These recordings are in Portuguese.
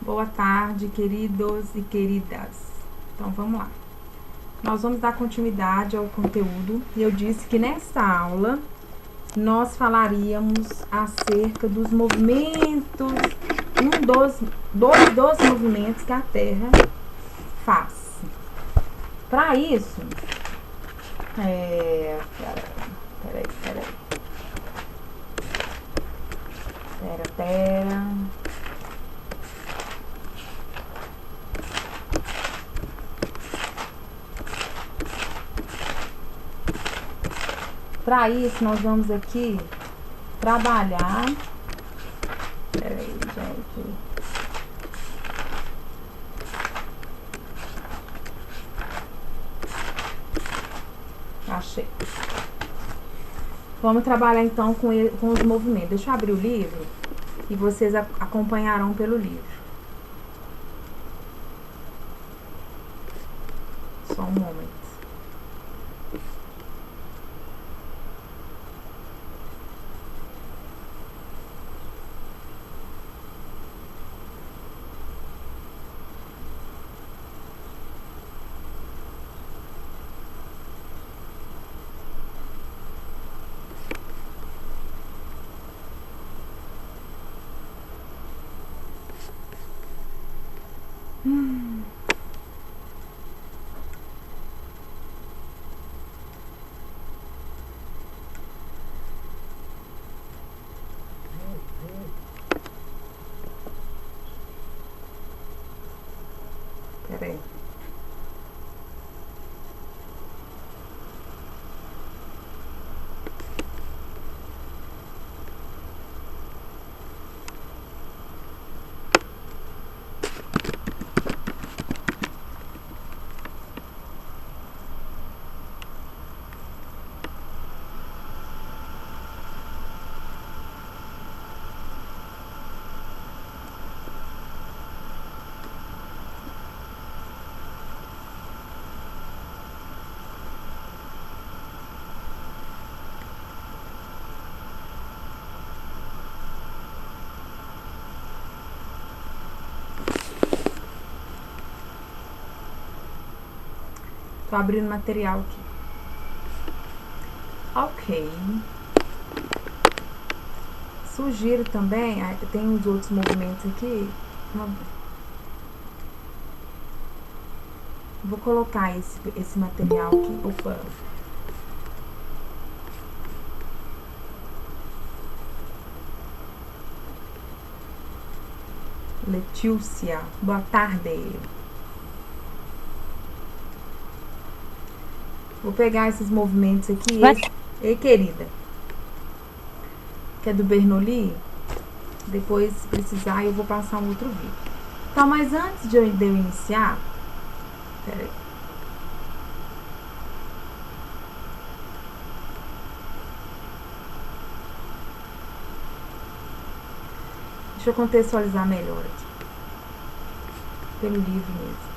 Boa tarde, queridos e queridas. Então, vamos lá. Nós vamos dar continuidade ao conteúdo. E eu disse que nessa aula nós falaríamos acerca dos movimentos, dois dos movimentos que a Terra faz. Para isso, peraí. Para isso, nós vamos aqui trabalhar. Peraí, gente. Achei. Vamos trabalhar então com os movimentos. Deixa eu abrir o livro e vocês acompanharão pelo livro. Só um momento. Peraí. Tô abrindo o material aqui. Ok. Sugiro também, tem uns outros movimentos aqui. Vou colocar esse material aqui. Opa. Letícia, boa tarde. Vou pegar esses movimentos aqui. Ei, querida. Que é do Bernoulli. Depois, se precisar, eu vou passar um outro vídeo. Então, mas antes de eu iniciar... Peraí. Deixa eu contextualizar melhor aqui. Pelo livro mesmo.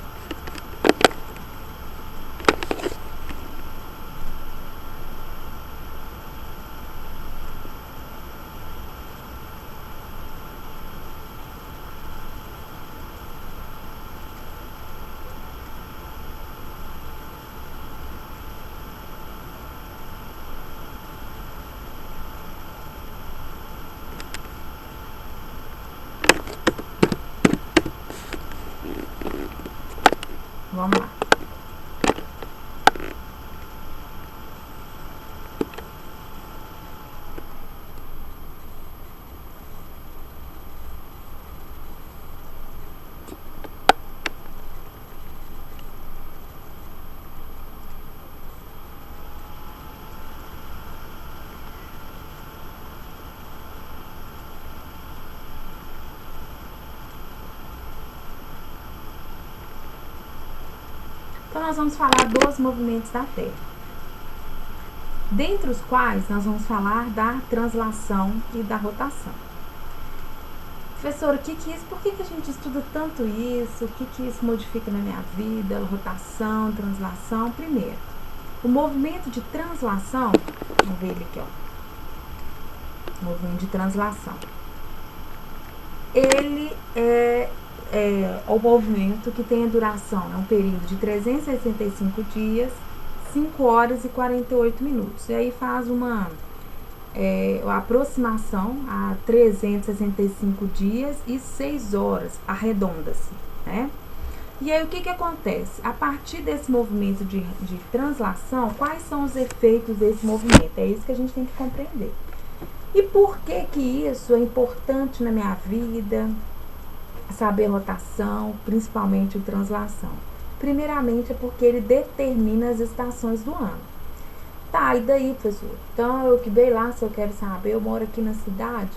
Vamos lá. Então, nós vamos falar dos movimentos da Terra, dentre os quais nós vamos falar da translação e da rotação. Professora, por que a gente estuda tanto isso? O que isso modifica na minha vida? Rotação, translação. Primeiro, o movimento de translação, vamos ver ele aqui, ó. Movimento de translação. Ele ao movimento que tem a duração, é um período de 365 dias, 5 horas e 48 minutos. E aí faz uma aproximação a 365 dias e 6 horas, arredonda-se, né? E aí o que acontece? A partir desse movimento de translação, quais são os efeitos desse movimento? É isso que a gente tem que compreender. E por que isso é importante na minha vida? Saber rotação, principalmente o translação. Primeiramente é porque ele determina as estações do ano. Tá, e daí, professor? Então, eu que bem lá, se eu quero saber, eu moro aqui na cidade,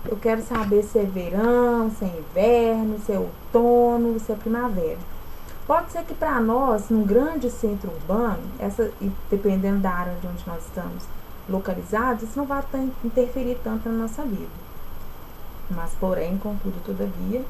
eu quero saber se é verão, se é inverno, se é outono, se é primavera. Pode ser que para nós, num grande centro urbano, e dependendo da área de onde nós estamos localizados, isso não vai interferir tanto na nossa vida. Mas, porém, contudo, todavia,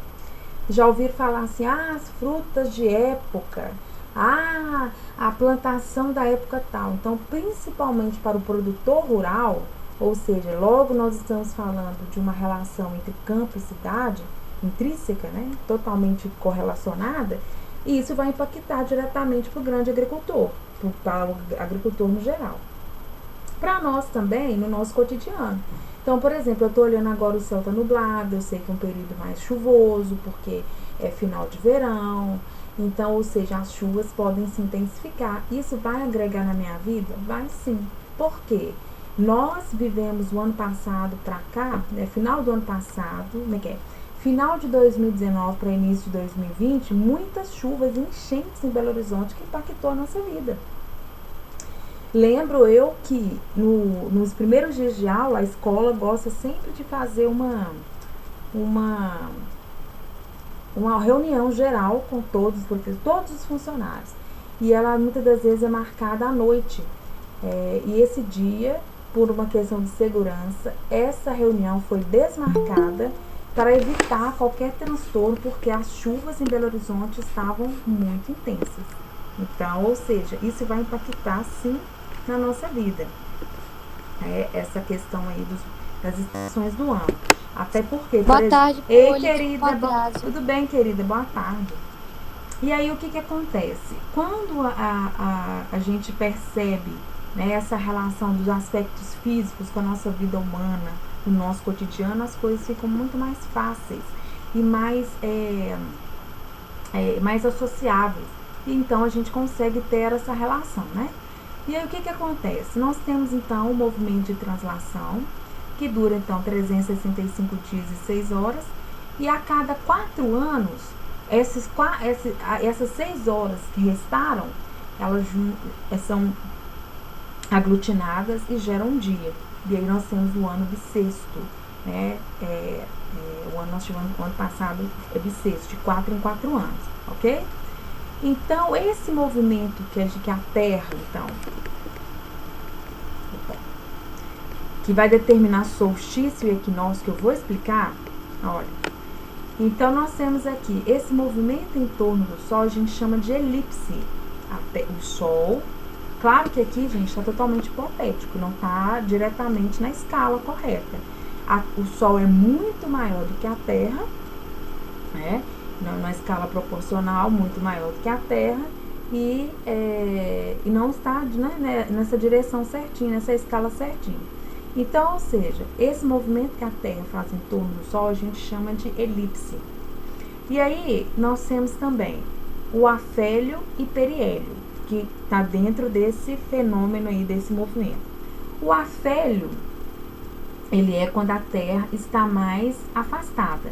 já ouviram falar assim, as frutas de época, a plantação da época tal. Então, principalmente para o produtor rural, ou seja, logo nós estamos falando de uma relação entre campo e cidade, intrínseca, né, totalmente correlacionada, e isso vai impactar diretamente para o grande agricultor, para o agricultor no geral. Para nós também, no nosso cotidiano. Então, por exemplo, eu estou olhando agora, o céu está nublado, eu sei que é um período mais chuvoso, porque é final de verão, então, ou seja, as chuvas podem se intensificar. Isso vai agregar na minha vida? Vai sim. Por quê? Nós vivemos o ano passado para cá, né, final do ano passado, final de 2019 para início de 2020, muitas chuvas e enchentes em Belo Horizonte que impactou a nossa vida. Lembro eu que nos primeiros dias de aula, a escola gosta sempre de fazer uma reunião geral com todos os funcionários. E ela muitas das vezes é marcada à noite. E esse dia, por uma questão de segurança, essa reunião foi desmarcada para evitar qualquer transtorno, porque as chuvas em Belo Horizonte estavam muito intensas. Então, ou seja, isso vai impactar sim na nossa vida. Essa questão aí das estações do ano. Até porque, Boa tarde, ei, Poli. querida, tudo bem, querida? Boa tarde. E aí, o que acontece? Quando a gente percebe, né, essa relação dos aspectos físicos com a nossa vida humana, no nosso cotidiano, as coisas ficam muito mais fáceis e mais associáveis. E então, a gente consegue ter essa relação, né? E aí, o que acontece? Nós temos, então, o movimento de translação, que dura, então, 365 dias e 6 horas, e a cada 4 anos, essas 6 horas que restaram, elas são aglutinadas e geram um dia. E aí nós temos o ano bissexto, né? Nós tivemos o ano passado bissexto, de 4 em 4 anos, ok? Então, esse movimento que a Terra, então, que vai determinar solstício e equinócio, que eu vou explicar, olha. Então, nós temos aqui esse movimento em torno do Sol, a gente chama de elipse. O Sol, claro que aqui, gente, está totalmente hipotético, não está diretamente na escala correta. O Sol é muito maior do que a Terra, né? Na escala proporcional, muito maior do que a Terra, e não está, né, nessa direção certinha, nessa escala certinha. Então, ou seja, esse movimento que a Terra faz em torno do Sol, a gente chama de elipse. E aí, nós temos também o afélio e periélio, que está dentro desse fenômeno aí, desse movimento. O afélio, ele é quando a Terra está mais afastada.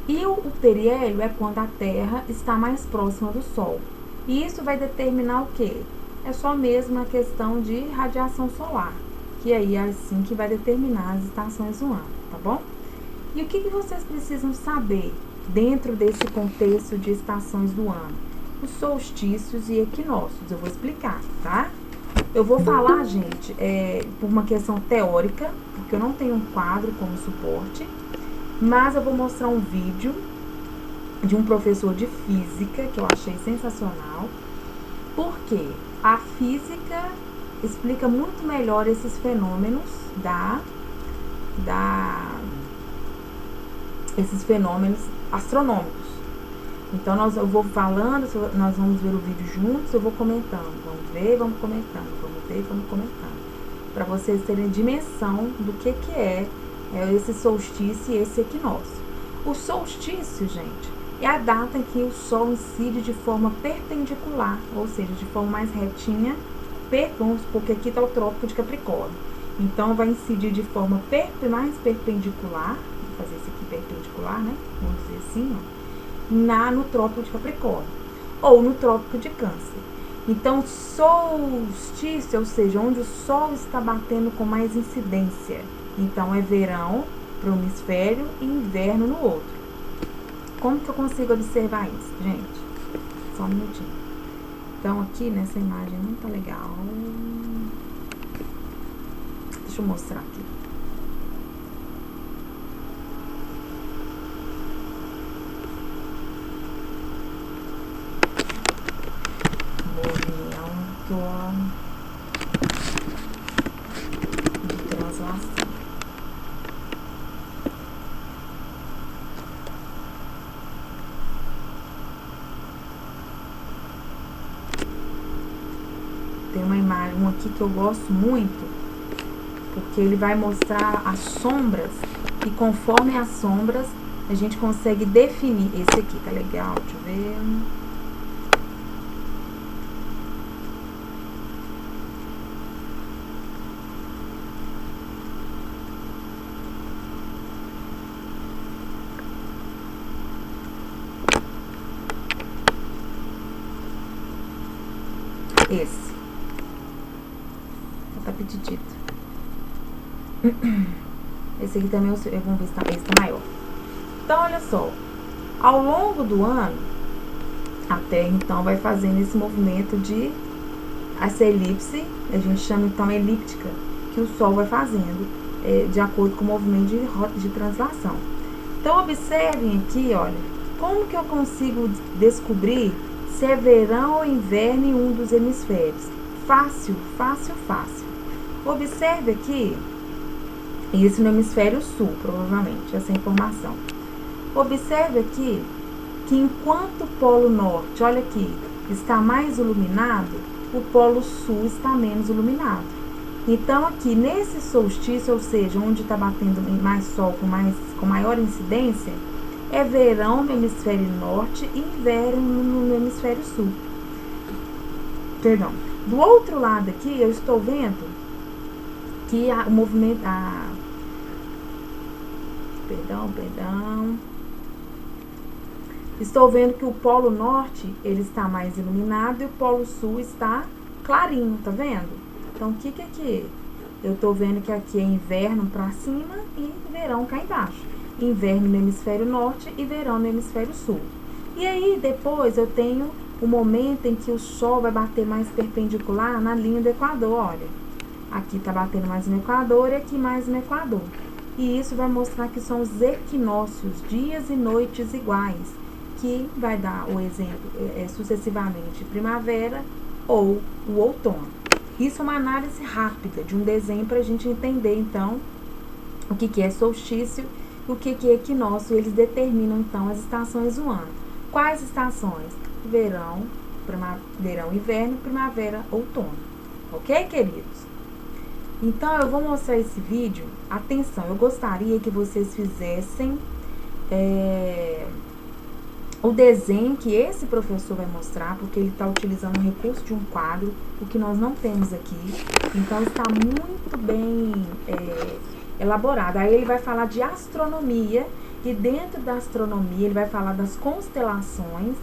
E o periélio é quando a Terra está mais próxima do Sol. E isso vai determinar o quê? É só mesmo a questão de radiação solar, que aí é assim que vai determinar as estações do ano, tá bom? E o que vocês precisam saber dentro desse contexto de estações do ano? Os solstícios e equinócios, eu vou explicar, tá? Eu vou falar, gente, por uma questão teórica, porque eu não tenho um quadro como suporte, mas eu vou mostrar um vídeo de um professor de física que eu achei sensacional, porque a física explica muito melhor esses fenômenos esses fenômenos astronômicos. Então, eu vou falando, nós vamos ver o vídeo juntos, eu vou comentando. Vamos ver, vamos comentando. Vamos ver, vamos comentando. Para vocês terem dimensão do que é esse solstício e esse equinócio. O solstício, gente, é a data em que o Sol incide de forma perpendicular, ou seja, de forma mais retinha, vamos supor que aqui está o Trópico de Capricórnio. Então, vai incidir de forma mais perpendicular, vou fazer isso aqui perpendicular, né? Vamos dizer assim, ó, no Trópico de Capricórnio, ou no Trópico de Câncer. Então, solstício, ou seja, onde o Sol está batendo com mais incidência. Então, é verão para um hemisfério e inverno no outro. Como que eu consigo observar isso, gente? Só um minutinho. Então, aqui nessa imagem não tá legal. Deixa eu mostrar aqui. Movimento de translação. Tem uma imagem aqui que eu gosto muito, porque ele vai mostrar as sombras, e conforme as sombras, a gente consegue definir. Esse aqui tá legal, deixa eu ver. Esse. Tá petitito. Esse aqui também, vamos ver se tá, esse tá maior. Então, olha só. Ao longo do ano, a Terra, então, vai fazendo esse movimento de... Essa elipse, a gente chama, então, elíptica, que o Sol vai fazendo, de acordo com o movimento de translação. Então, observem aqui, olha, como que eu consigo descobrir se é verão ou inverno em um dos hemisférios? Fácil, fácil, fácil. Observe aqui, isso no hemisfério sul, provavelmente, essa informação. Observe aqui que enquanto o polo norte, olha aqui, está mais iluminado, o polo sul está menos iluminado. Então, aqui nesse solstício, ou seja, onde está batendo mais sol com maior incidência, é verão no hemisfério norte e inverno no hemisfério sul. Perdão. Do outro lado aqui, eu estou vendo que o movimento... Perdão. Estou vendo que o polo norte, ele está mais iluminado e o polo sul está clarinho, tá vendo? Então, o que que é aqui? Eu tô vendo que aqui é inverno pra cima e verão cá embaixo. Inverno no hemisfério norte e verão no hemisfério sul. E aí, depois, eu tenho o momento em que o Sol vai bater mais perpendicular na linha do Equador, olha. Aqui tá batendo mais no Equador e aqui mais no Equador. E isso vai mostrar que são os equinócios, dias e noites iguais, que vai dar o exemplo, sucessivamente, primavera ou o outono. Isso é uma análise rápida de um desenho para a gente entender, então, o que é solstício e o que é equinócio. Eles determinam, então, as estações do ano. Quais estações? Verão, inverno, primavera, outono. Ok, queridos? Então, eu vou mostrar esse vídeo. Atenção, eu gostaria que vocês fizessem o desenho que esse professor vai mostrar, porque ele está utilizando o recurso de um quadro, o que nós não temos aqui. Então, está muito bem elaborado. Aí ele vai falar de astronomia, e dentro da astronomia ele vai falar das constelações.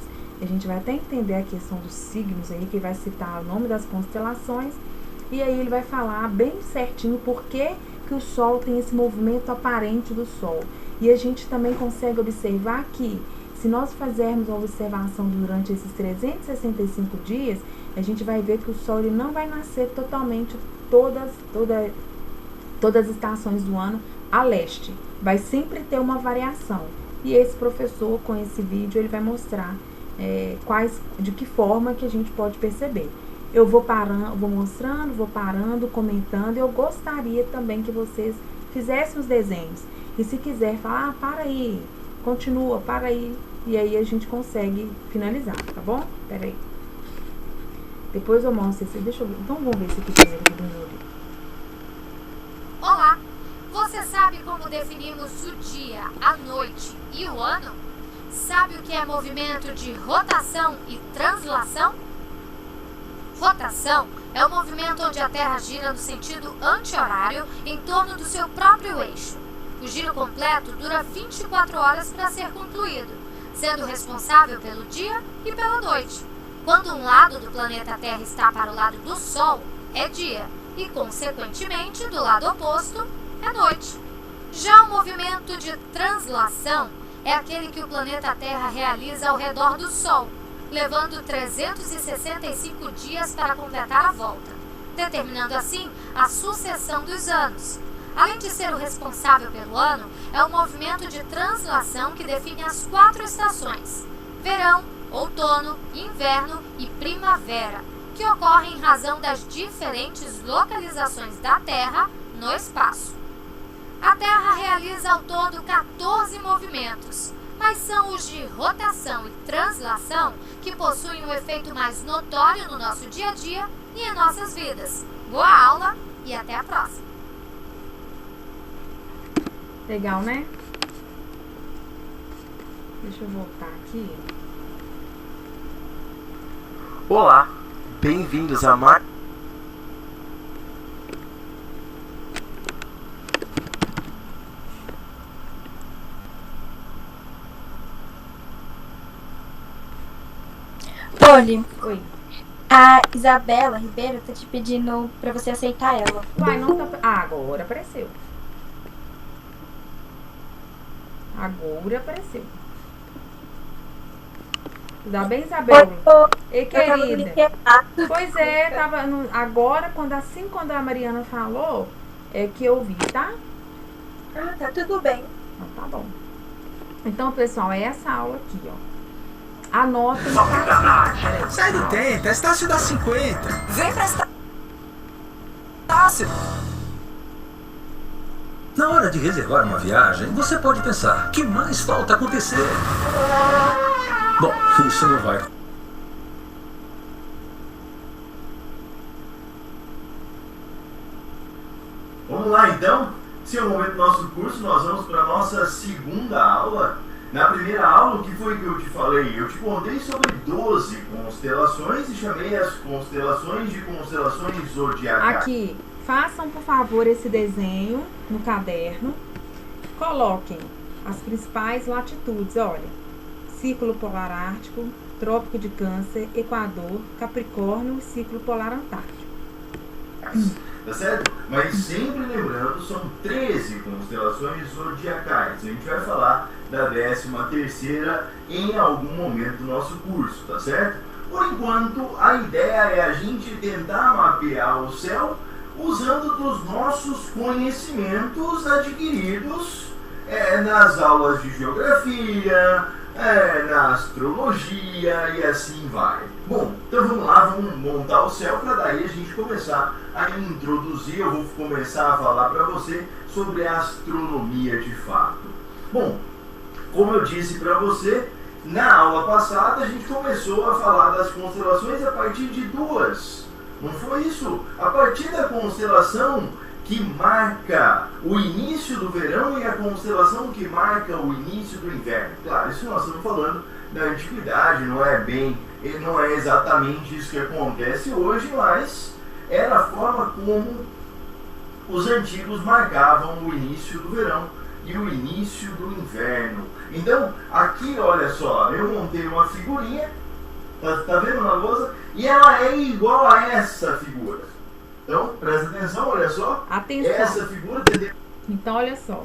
A gente vai até entender a questão dos signos aí, que vai citar o nome das constelações. E aí ele vai falar bem certinho por que o Sol tem esse movimento aparente do Sol. E a gente também consegue observar que, se nós fizermos uma observação durante esses 365 dias, a gente vai ver que o Sol ele não vai nascer totalmente todas as estações do ano a leste. Vai sempre ter uma variação. E esse professor, com esse vídeo, ele vai mostrar de que forma que a gente pode perceber. Eu vou mostrando, vou parando, comentando. Eu gostaria também que vocês fizessem os desenhos. E se quiser falar, para aí, continua, para aí, e aí a gente consegue finalizar, tá bom? Pera aí. Depois eu mostro esse, deixa eu ver, então vamos ver esse aqui primeiro do meu livro. Olá! Você sabe como definimos o dia, a noite e o ano? Sabe o que é movimento de rotação e translação? Rotação é o movimento onde a Terra gira no sentido anti-horário em torno do seu próprio eixo. O giro completo dura 24 horas para ser concluído, sendo responsável pelo dia e pela noite. Quando um lado do planeta Terra está para o lado do Sol, é dia, e consequentemente do lado oposto, é noite. Já o movimento de translação é aquele que o planeta Terra realiza ao redor do Sol, levando 365 dias para completar a volta, determinando assim a sucessão dos anos. Além de ser o responsável pelo ano, é o movimento de translação que define as 4 estações: verão, outono, inverno e primavera, que ocorrem em razão das diferentes localizações da Terra no espaço. A Terra realiza ao todo 14 movimentos, mas são os de rotação e translação que possuem um efeito mais notório no nosso dia a dia e em nossas vidas. Boa aula e até a próxima! Legal, né? Deixa eu voltar aqui. Olá, bem-vindos a mais... Polly, Oi. a Isabela Ribeiro tá te pedindo pra você aceitar ela. Uai, não tá... Ah, agora apareceu. Agora apareceu. Dá bem, Isabela? Ei, querida. Pois é, tava no... agora, quando a Mariana falou, é que eu vi, tá? Ah, tá tudo bem. Então, tá bom. Então, pessoal, é essa aula aqui, ó. Anota no caderno. Sai do tempo, Estácio dá 50. Vem pra Estácio. Na hora de reservar uma viagem, você pode pensar: que mais falta acontecer? Bom, isso não vai. Vamos lá então. Esse é o momento do nosso curso. Nós vamos para a nossa segunda aula. Na primeira aula, o que foi que eu te falei? Eu te contei sobre 12 constelações e chamei as constelações de constelações zodiacais. Aqui, façam, por favor, esse desenho no caderno. Coloquem as principais latitudes, olha. Círculo polar ártico, trópico de Câncer, Equador, Capricórnio e círculo polar antártico. Tá certo? Mas sempre lembrando, são 13 constelações zodiacais. A gente vai falar da 13ª em algum momento do nosso curso, tá certo? Por enquanto, a ideia é a gente tentar mapear o céu usando dos nossos conhecimentos adquiridos nas aulas de geografia, na astrologia e assim vai. Bom, então vamos lá, vamos montar o céu para daí a gente começar a introduzir. Eu vou começar a falar para você sobre a astronomia de fato. Bom, como eu disse para você, na aula passada a gente começou a falar das constelações a partir de 2. Não foi isso? A partir da constelação que marca o início do verão e a constelação que marca o início do inverno. Claro, isso nós estamos falando da antiguidade, não é exatamente isso que acontece hoje, mas era a forma como os antigos marcavam o início do verão e o início do inverno. Então, aqui, olha só, eu montei uma figurinha, tá vendo na lousa? E ela é igual a essa figura. Então, presta atenção, olha só. Atenção. Essa figura... Então, olha só.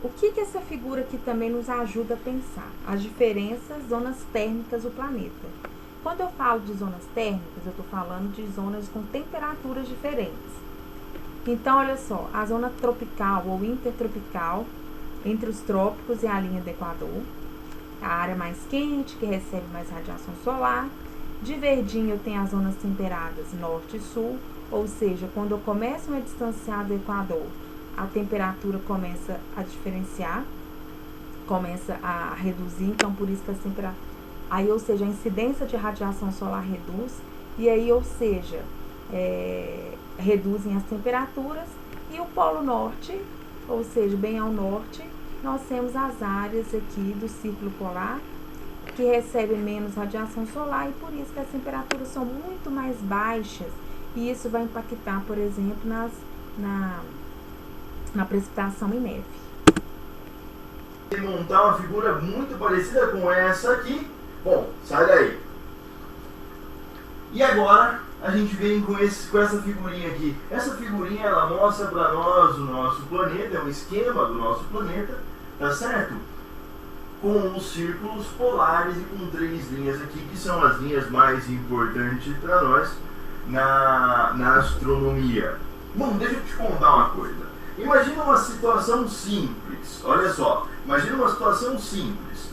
O que essa figura aqui também nos ajuda a pensar? As diferenças, zonas térmicas do planeta. Quando eu falo de zonas térmicas, eu estou falando de zonas com temperaturas diferentes. Então, olha só, a zona tropical ou intertropical, entre os trópicos e a linha do Equador. A área mais quente, que recebe mais radiação solar. De verdinho eu tenho as zonas temperadas norte e sul, ou seja, quando eu começo a me distanciar do Equador, a temperatura começa a diferenciar. começa a reduzir, então por isso que a temperatura, aí, ou seja, a incidência de radiação solar reduz, e aí, ou seja, reduzem as temperaturas, e o Polo Norte, ou seja, bem ao norte, nós temos as áreas aqui do Círculo Polar, que recebem menos radiação solar, e por isso que as temperaturas são muito mais baixas, e isso vai impactar, por exemplo, na precipitação em neve. Montar uma figura muito parecida com essa aqui. Bom, sai daí. E agora a gente vem com essa figurinha aqui. Essa figurinha, ela mostra para nós o nosso planeta, é um esquema do nosso planeta, tá certo? Com os círculos polares e com 3 linhas aqui, que são as linhas mais importantes para nós na astronomia. Bom, deixa eu te contar uma coisa. Imagina uma situação simples, olha só, imagina uma situação simples.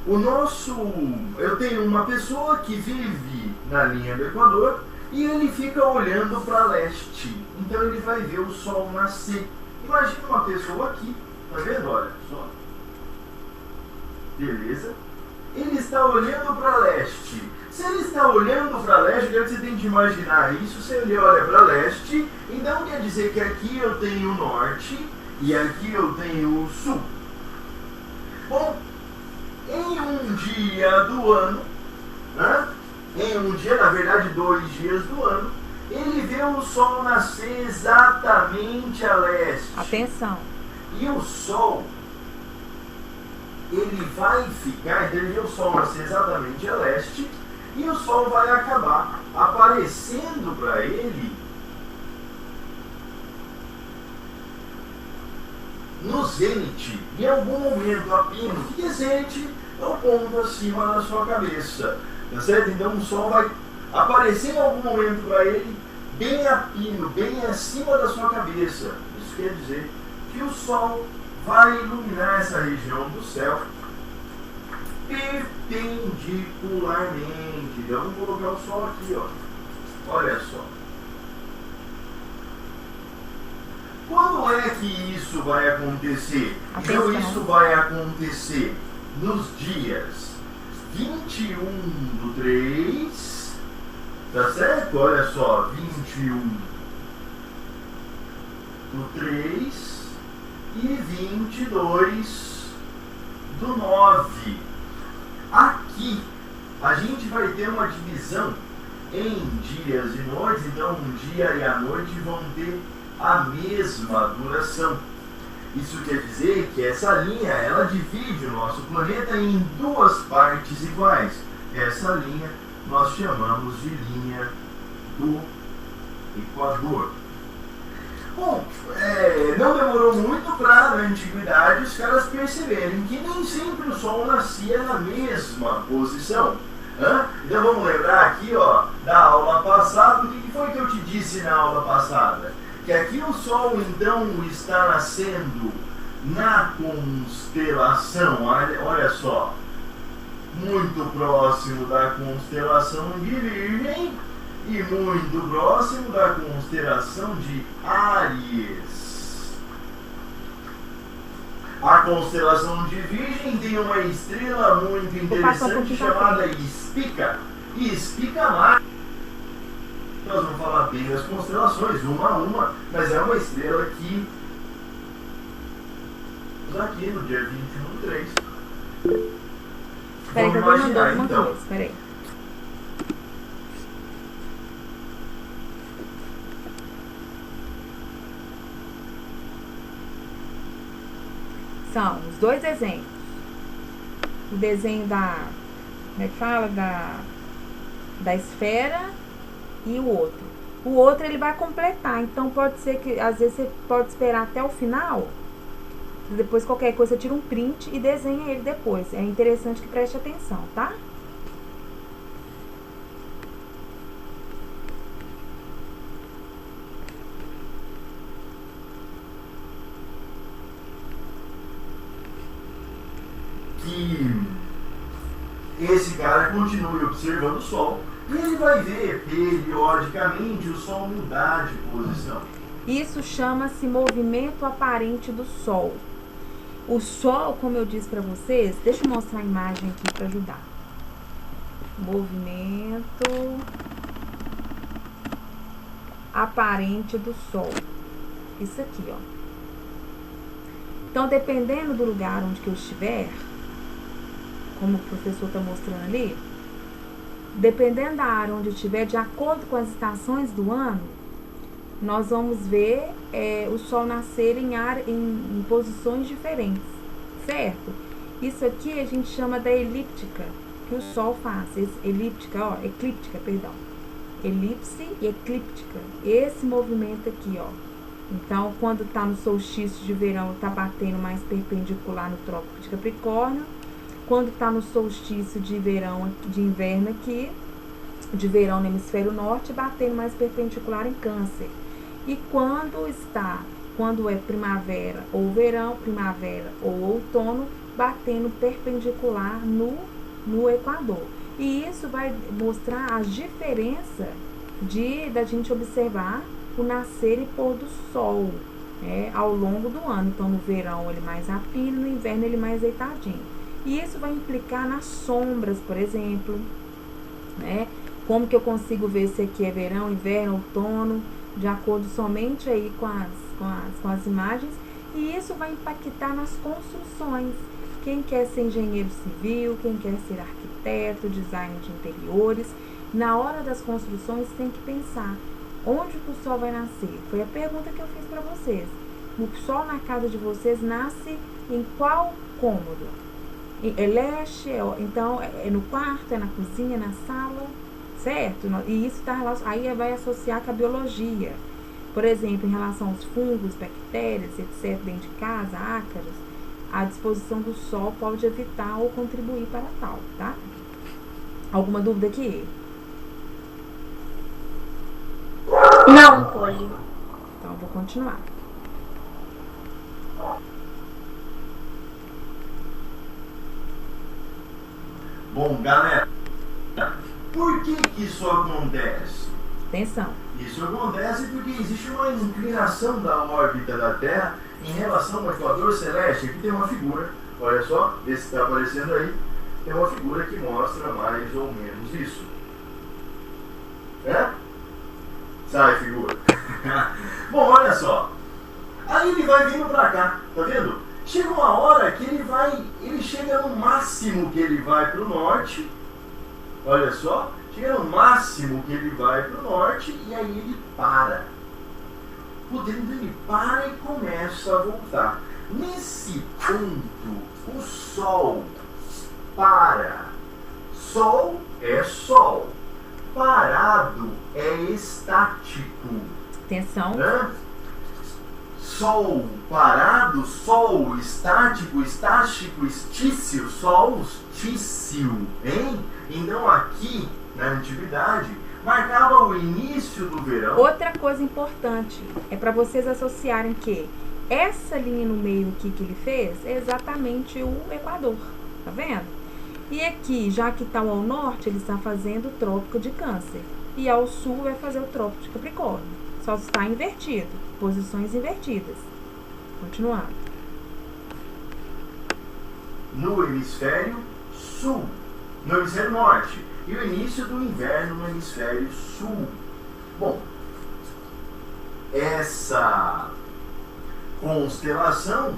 Eu tenho uma pessoa que vive na linha do Equador e ele fica olhando para leste, então ele vai ver o sol nascer. Imagina uma pessoa aqui, tá vendo? Olha só. Beleza? Ele está olhando para leste. Se ele está olhando para leste, você tem que imaginar isso. Se ele olha para leste, então quer dizer que aqui eu tenho o norte e aqui eu tenho o sul. Bom, em um dia do ano, né? Em um dia, na verdade 2 dias do ano, ele vê o sol nascer exatamente a leste. Atenção. E o sol, ele vai ficar, então ele vê o sol nascer exatamente a leste, e o sol vai acabar aparecendo para ele no zênite, em algum momento, a pino. O que é zênite? É o ponto acima da sua cabeça, tá certo? Então o sol vai aparecer em algum momento para ele, bem a pino, bem acima da sua cabeça. Isso quer dizer que o sol vai iluminar essa região do céu perpendicularmente. Então, vamos colocar o sol aqui, ó. Olha só. Quando é que isso vai acontecer? Então, isso vai acontecer nos dias 21/3, tá certo? Olha só, 21/3 e 22/9. Aqui a gente vai ter uma divisão em dias e noites, então um dia e a noite vão ter a mesma duração. Isso quer dizer que essa linha, ela divide o nosso planeta em 2 partes iguais. Essa linha nós chamamos de linha do Equador. Bom, não demorou muito para, na antiguidade, os caras perceberem que nem sempre o Sol nascia na mesma posição. Então vamos lembrar aqui, ó, da aula passada. O que foi que eu te disse na aula passada? Que aqui o Sol, então, está nascendo na constelação, olha só, muito próximo da constelação de Virgem e muito próximo da constelação de Áries. A constelação de Virgem tem uma estrela muito interessante chamada Spica. E Spica mais. Nós vamos falar bem das constelações, uma a uma, mas é uma estrela que aqui no dia 21/3. Espera aí que eu vou mandar alguma coisa, espera aí. São os 2 desenhos. O desenho como é que fala? Da esfera e o outro. O outro ele vai completar, então pode ser que às vezes você pode esperar até o final. Depois qualquer coisa você tira um print e desenha ele depois. É interessante que preste atenção, tá? Que esse cara continue observando o Sol e ele vai ver periodicamente o Sol mudar de posição. Isso chama-se movimento aparente do Sol. O Sol, como eu disse para vocês, deixa eu mostrar a imagem aqui para ajudar. Movimento aparente do Sol. Isso aqui, ó. Então, dependendo do lugar onde que eu estiver, como o professor está mostrando ali, dependendo da área onde eu estiver, de acordo com as estações do ano, nós vamos ver o Sol nascer em posições diferentes, certo? Isso aqui a gente chama da elíptica, que o Sol faz. Eclíptica, perdão. Elipse e eclíptica. Esse movimento aqui, ó. Então, quando está no solstício de verão, está batendo mais perpendicular no Trópico de Capricórnio. Quando está no solstício de inverno aqui, de verão no hemisfério norte, batendo mais perpendicular em Câncer. E quando é primavera ou verão, primavera ou outono, batendo perpendicular no Equador. E isso vai mostrar as diferenças da gente observar o nascer e pôr do Sol ao longo do ano. Então, no verão ele mais a pilha, no inverno ele mais deitadinho. E isso vai implicar nas sombras, por exemplo, né? Como que eu consigo ver se aqui é verão, inverno, outono, de acordo somente aí com as imagens. E isso vai impactar nas construções. Quem quer ser engenheiro civil, quem quer ser arquiteto, design de interiores, na hora das construções tem que pensar onde que o Sol vai nascer. Foi a pergunta que eu fiz para vocês. O Sol na casa de vocês nasce em qual cômodo? É leste? Então, é no quarto, é na cozinha, na sala, certo? E isso aí vai associar com a biologia. Por exemplo, em relação aos fungos, bactérias, etc., dentro de casa, ácaros, a disposição do Sol pode evitar ou contribuir para tal, tá? Alguma dúvida aqui? Não, Poli. Então, eu vou continuar. Bom, galera, por que isso acontece? Atenção. Isso acontece porque existe uma inclinação da órbita da Terra em relação ao equador celeste. Aqui tem uma figura, olha só, vê se está aparecendo aí. Tem uma figura que mostra mais ou menos isso. Sai, figura. Bom, olha só. Aí ele vai vindo pra cá, tá vendo? Chega uma hora que ele chega no máximo que ele vai pro norte. Olha só, chega no máximo que ele vai pro norte e aí ele para. Ele para e começa a voltar. Nesse ponto, o Sol para. Sol é Sol. Parado é estático. Atenção. Sol parado, Sol estático, estático, estício, solstício, hein? Então aqui, na antiguidade, marcava o início do verão. Outra coisa importante é para vocês associarem que essa linha no meio aqui que ele fez é exatamente o Equador, tá vendo? E aqui, já que está ao norte, ele está fazendo o Trópico de Câncer. E ao sul vai fazer o Trópico de Capricórnio. Só está invertido, posições invertidas. Continuando. No hemisfério sul, no hemisfério norte. E o início do inverno no hemisfério sul. Bom, essa constelação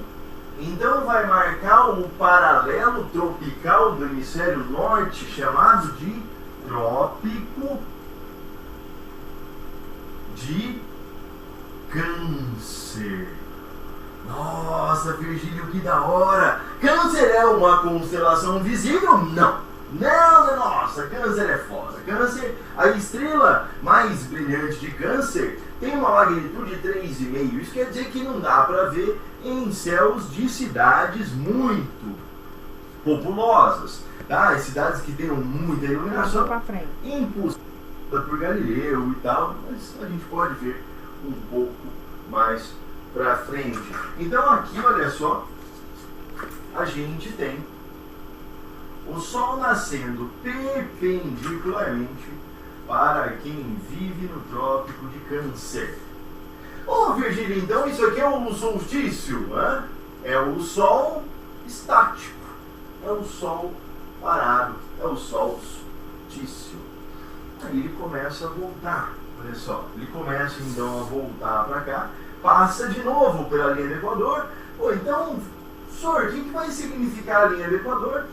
então vai marcar o paralelo tropical do hemisfério norte, chamado de Trópico de Câncer. Nossa, Virgílio, que da hora! Câncer é uma constelação visível? Não! Não, nossa, Câncer é foda. Câncer, a estrela mais brilhante de Câncer tem uma magnitude 3,5. Isso quer dizer que não dá para ver em céus de cidades muito populosas, tá? Cidades que tenham muita iluminação, impulsada por Galileu e tal, mas a gente pode ver um pouco mais para frente. Então aqui, olha só, a gente tem o Sol nascendo perpendicularmente para quem vive no Trópico de Câncer. Ô, Virgílio, então isso aqui é um solstício, né? é o Sol estático, é o Sol parado, é o Sol solstício. Aí ele começa a voltar, olha só, ele começa então a voltar para cá, passa de novo pela linha do Equador. Pô, então, senhor, o que vai significar a linha do Equador?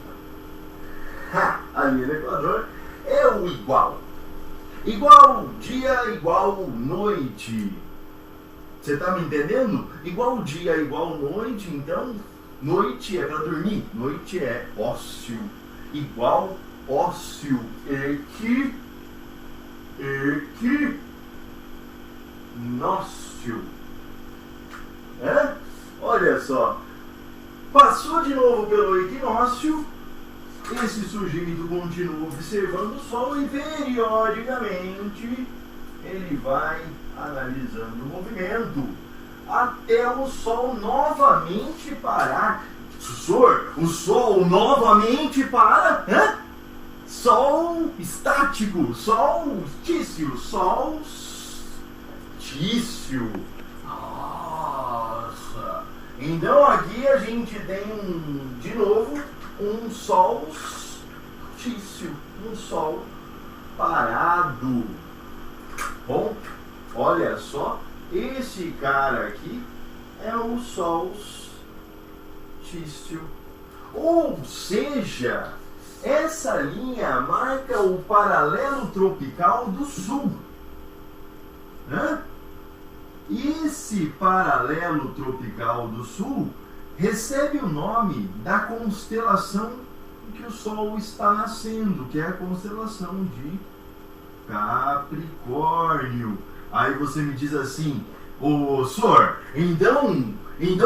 A linha do Equador é o igual. Igual dia, igual noite. Você tá me entendendo? Igual dia, igual noite. Então, noite é para dormir. Noite é ócio. Igual ócio. Equinócio. É? Olha só. Passou de novo pelo equinócio. Esse sujeito continua observando o Sol e periodicamente ele vai analisando o movimento até o Sol novamente parar. Senhor, o Sol novamente para? Hã? Sol estático, solstício, solstício. Nossa! Então aqui a gente tem de novo um solstício, um Sol parado. Bom, olha só, esse cara aqui é o solstício. Ou seja, essa linha marca o paralelo tropical do Sul. Esse paralelo tropical do Sul recebe o nome da constelação em que o Sol está nascendo, que é a constelação de Capricórnio. Aí você me diz assim, ô senhor, então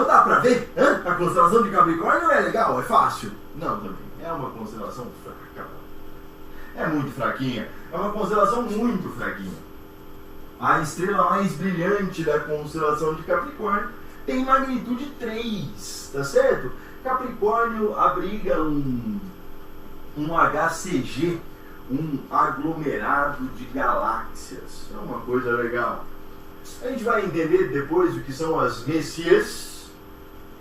dá pra ver? A constelação de Capricórnio é legal, é fácil? Não, também. É uma constelação fraca. É muito fraquinha. É uma constelação muito fraquinha. A estrela mais brilhante da constelação de Capricórnio tem magnitude 3, tá certo? Capricórnio abriga um HCG, um aglomerado de galáxias. É uma coisa legal. A gente vai entender depois o que são as Messias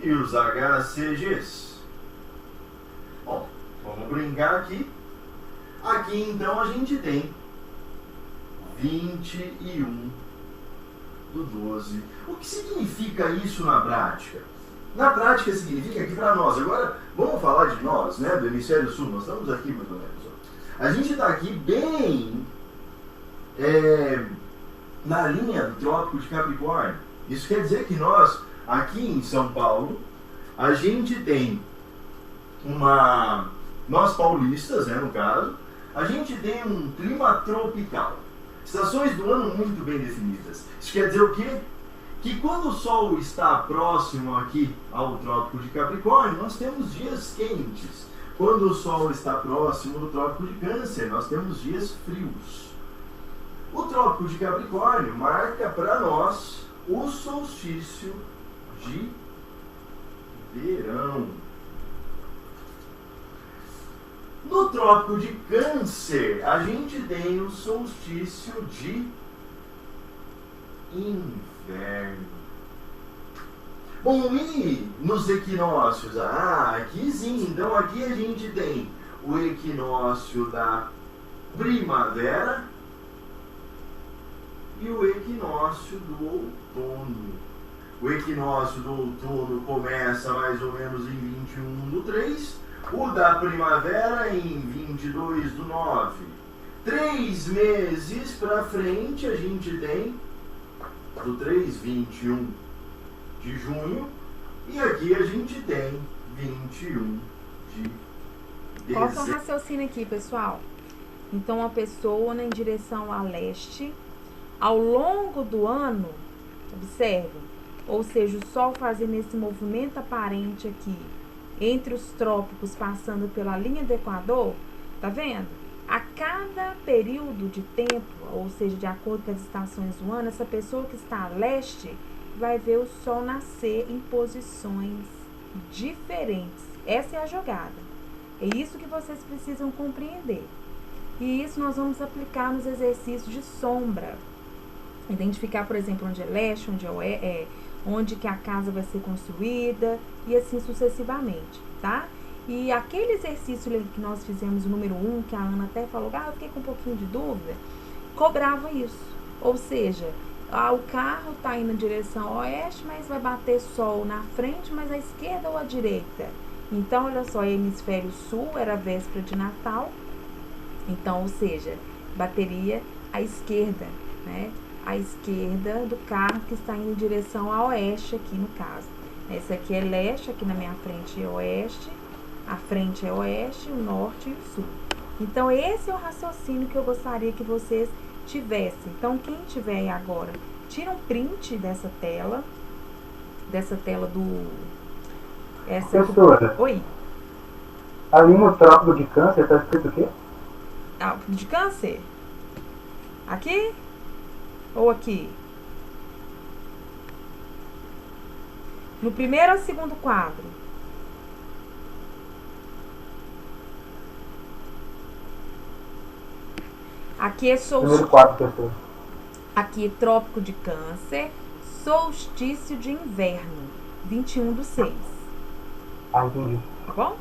e os HCGs. Bom, vamos brincar aqui. Aqui então a gente tem 21/12. O que significa isso na prática? Na prática significa que para nós, agora vamos falar de nós, né, do hemisfério sul, nós estamos aqui mais ou menos. A gente está aqui bem na linha do Trópico de Capricórnio. Isso quer dizer que nós, aqui em São Paulo, a gente tem nós paulistas, né, no caso, a gente tem um clima tropical. Estações do ano muito bem definidas. Isso quer dizer o quê? Que quando o Sol está próximo aqui ao Trópico de Capricórnio, nós temos dias quentes. Quando o Sol está próximo do Trópico de Câncer, nós temos dias frios. O Trópico de Capricórnio marca para nós o solstício de verão. No Trópico de Câncer, a gente tem o solstício de inverno. Bom, e nos equinócios? Aqui sim. Então aqui a gente tem o equinócio da primavera e o equinócio do outono. O equinócio do outono começa mais ou menos em 21/3. O da primavera em 22/9. 3 meses para frente a gente tem do 3, 21 de junho. E aqui a gente tem 21 de Qual que é o dezembro. raciocínio aqui, pessoal? Então, a pessoa em direção a leste, ao longo do ano, observe, ou seja, o Sol fazendo esse movimento aparente aqui, entre os trópicos, passando pela linha do Equador, tá vendo? A cada período de tempo, ou seja, de acordo com as estações do ano, essa pessoa que está a leste vai ver o Sol nascer em posições diferentes. Essa é a jogada. É isso que vocês precisam compreender. E isso nós vamos aplicar nos exercícios de sombra. Identificar, por exemplo, onde é leste, onde que a casa vai ser construída e assim sucessivamente, tá? E aquele exercício que nós fizemos, o número 1, que a Ana até falou, eu fiquei com um pouquinho de dúvida, cobrava isso. Ou seja, o carro está indo na direção oeste, mas vai bater sol na frente, mas à esquerda ou à direita? Então, olha só, hemisfério sul, era véspera de Natal, então, ou seja, bateria à esquerda, né? À esquerda do carro que está indo em direção a oeste aqui no caso. Esse aqui é leste, aqui na minha frente é oeste, a frente é oeste, o norte e o sul. Então, esse é o raciocínio que eu gostaria que vocês tivessem. Então, quem tiver aí agora, tira um print dessa tela do... Professora, Oi. ali no trópico de Câncer está escrito o quê? De Câncer? Aqui? Ou aqui? No primeiro ou segundo quadro? Aqui é Primeiro quadro, professor. Aqui é Trópico de Câncer, solstício de inverno, 21/6. Entendi. Tá bom?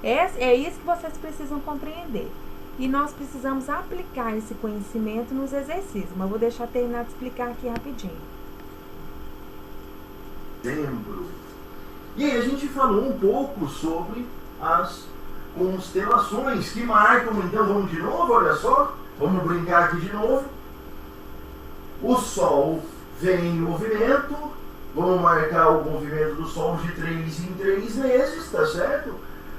É isso que vocês precisam compreender. E nós precisamos aplicar esse conhecimento nos exercícios. Mas eu vou deixar terminar de explicar aqui rapidinho. Dezembro. E aí a gente falou um pouco sobre as constelações que marcam. Então vamos de novo, olha só. Vamos brincar aqui de novo. O Sol vem em movimento. Vamos marcar o movimento do Sol de 3 em 3 meses, tá certo?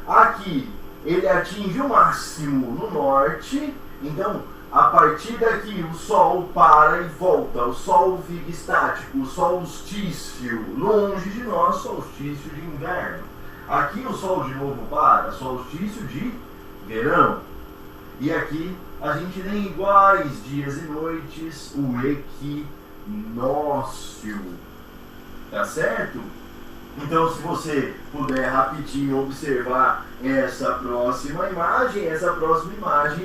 Aqui ele atinge o máximo no norte. Então, a partir daqui o Sol para e volta. O Sol fica estático. O solstício, longe de nós, solstício de inverno. Aqui o Sol de novo para, solstício de verão. E aqui a gente tem iguais dias e noites, o equinócio. Tá certo? Então, se você puder rapidinho observar essa próxima imagem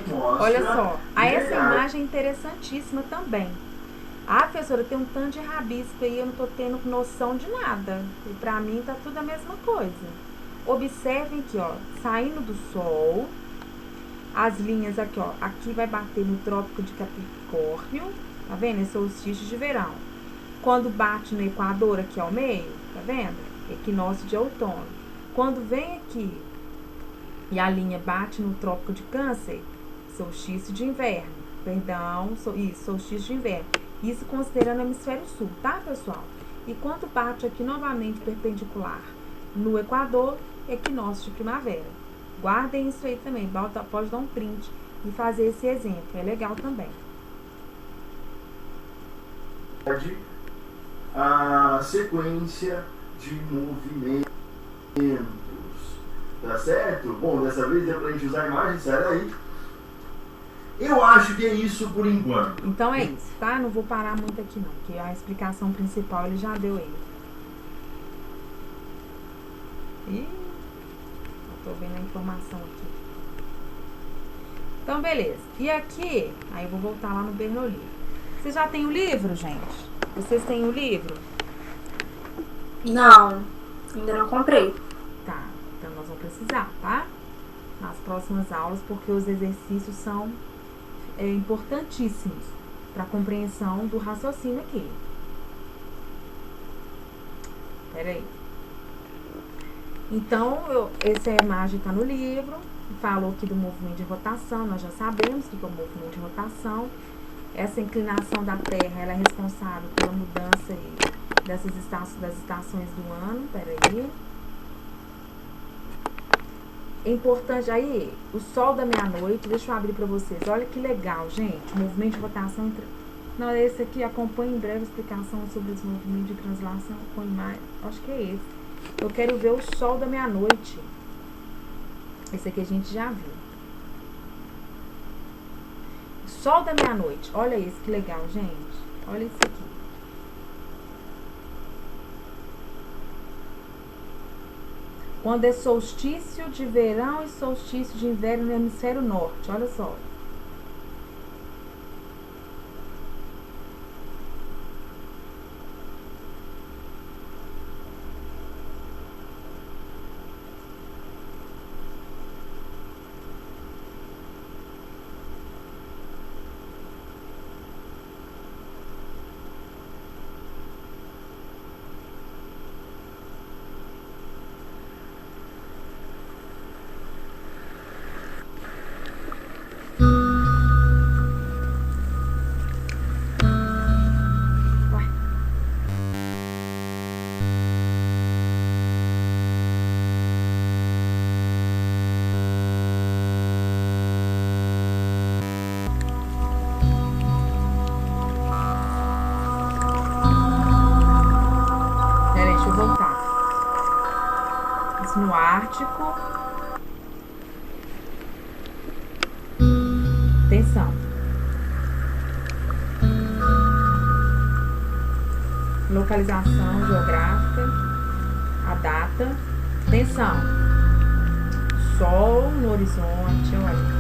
mostra... Olha só, essa imagem é interessantíssima também. Professora, tem um tanto de rabisco aí, eu não tô tendo noção de nada. E pra mim tá tudo a mesma coisa. Observem aqui, ó, saindo do Sol, as linhas aqui, ó, aqui vai bater no Trópico de Capricórnio, tá vendo? Esse solstício de verão. Quando bate no Equador aqui ao meio, tá vendo? Equinócio de outono. Quando vem aqui e a linha bate no Trópico de Câncer, solstício de inverno. Perdão, solstício de inverno. Isso considerando o hemisfério sul, tá, pessoal? E quando bate aqui novamente perpendicular no Equador, equinócio de primavera. Guardem isso aí também, pode dar um print e fazer esse exemplo, é legal também. A sequência de movimentos, tá certo? Bom, dessa vez deu pra gente usar a imagem, sai daí. Eu acho que é isso por enquanto. Então é isso, tá? Não vou parar muito aqui não, porque a explicação principal ele já deu aí. Ih, eu tô vendo a informação aqui. Então, beleza. E aqui, aí eu vou voltar lá no Bernoulli. Vocês já têm o livro, gente? Vocês têm o livro? Não, ainda não comprei. Tá, então nós vamos precisar, tá? Nas próximas aulas, porque os exercícios são importantíssimos para a compreensão do raciocínio aqui. Peraí. Então, essa imagem está no livro. Falou aqui do movimento de rotação. Nós já sabemos o que é o movimento de rotação. Essa inclinação da Terra, ela é responsável pela mudança aí das estações do ano. Peraí. É importante aí, o sol da meia-noite, deixa eu abrir pra vocês. Olha que legal, gente. O movimento de rotação. Não, esse aqui acompanha em breve a explicação sobre os movimentos de translação com imagem. Acho que é esse. Eu quero ver o sol da meia-noite. Esse aqui a gente já viu. Sol da meia-noite. Olha isso, que legal, gente. Olha isso aqui. Quando é solstício de verão e solstício de inverno no hemisfério norte. Olha só. Ártico. Atenção. Localização geográfica. A data. Atenção. Sol no horizonte, olha.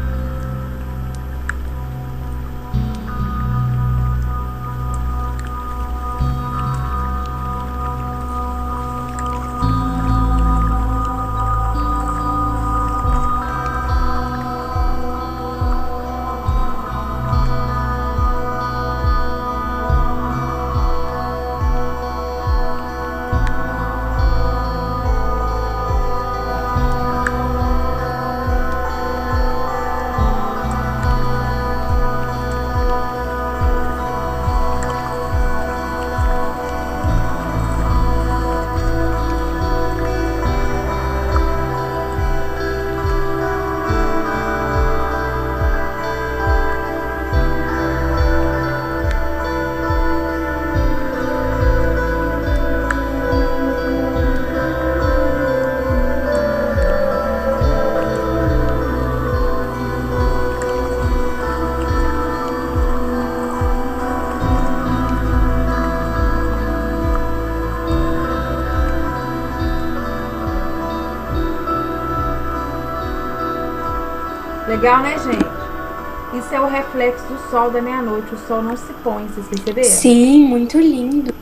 Legal, né, gente? Isso é o reflexo do sol da meia-noite. O sol não se põe, vocês perceberam? Sim, muito lindo.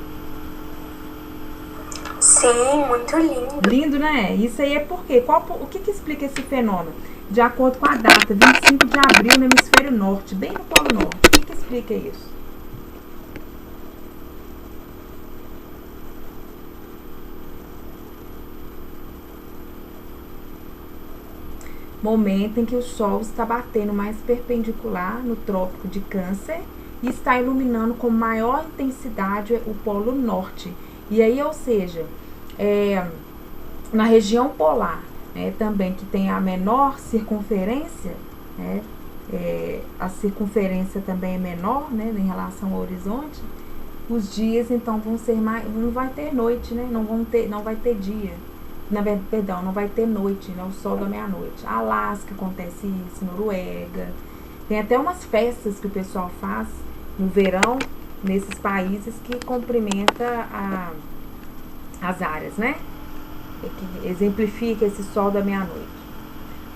Sim, muito lindo. Lindo, né? Isso aí é porque... o que explica esse fenômeno? De acordo com a data, 25 de abril no hemisfério norte, bem no polo norte. O que explica isso? Momento em que o Sol está batendo mais perpendicular no Trópico de Câncer e está iluminando com maior intensidade o Polo Norte. E aí, ou seja, na região polar, também que tem a menor circunferência, a circunferência também é menor, em relação ao horizonte, os dias então vão ser mais, não vai ter noite, não vai ter dia. Não vai ter noite, o sol da meia-noite. Alasca acontece isso, Noruega. Tem até umas festas que o pessoal faz no verão, nesses países, que cumprimenta as áreas, que exemplifica esse sol da meia-noite.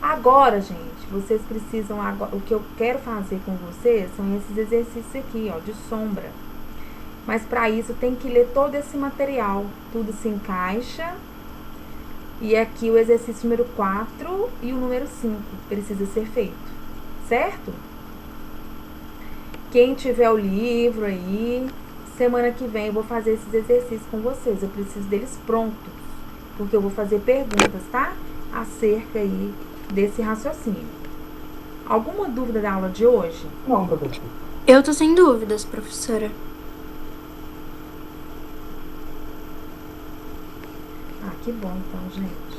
Agora, gente, vocês precisam, o que eu quero fazer com vocês são esses exercícios aqui, de sombra. Mas para isso tem que ler todo esse material, tudo se encaixa. E aqui o exercício número 4 e o número 5 precisa ser feito, certo? Quem tiver o livro aí, semana que vem eu vou fazer esses exercícios com vocês. Eu preciso deles prontos, porque eu vou fazer perguntas, tá? Acerca aí desse raciocínio. Alguma dúvida da aula de hoje? Não, professor. Eu tô sem dúvidas, professora. Que bom, então, gente.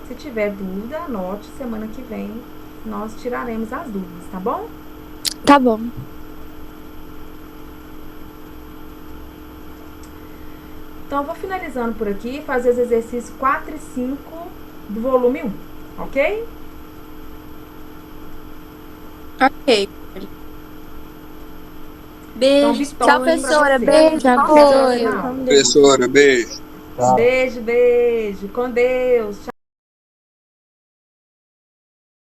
Se tiver dúvida, anote. Semana que vem nós tiraremos as dúvidas, tá bom? Tá bom. Então, eu vou finalizando por aqui, fazer os exercícios 4 e 5 do volume 1, ok? Ok. Beijo. Então, Tchau, professora. Beijo. Apoio. Professora, beijo. Beijo, beijo. Com Deus. Tchau.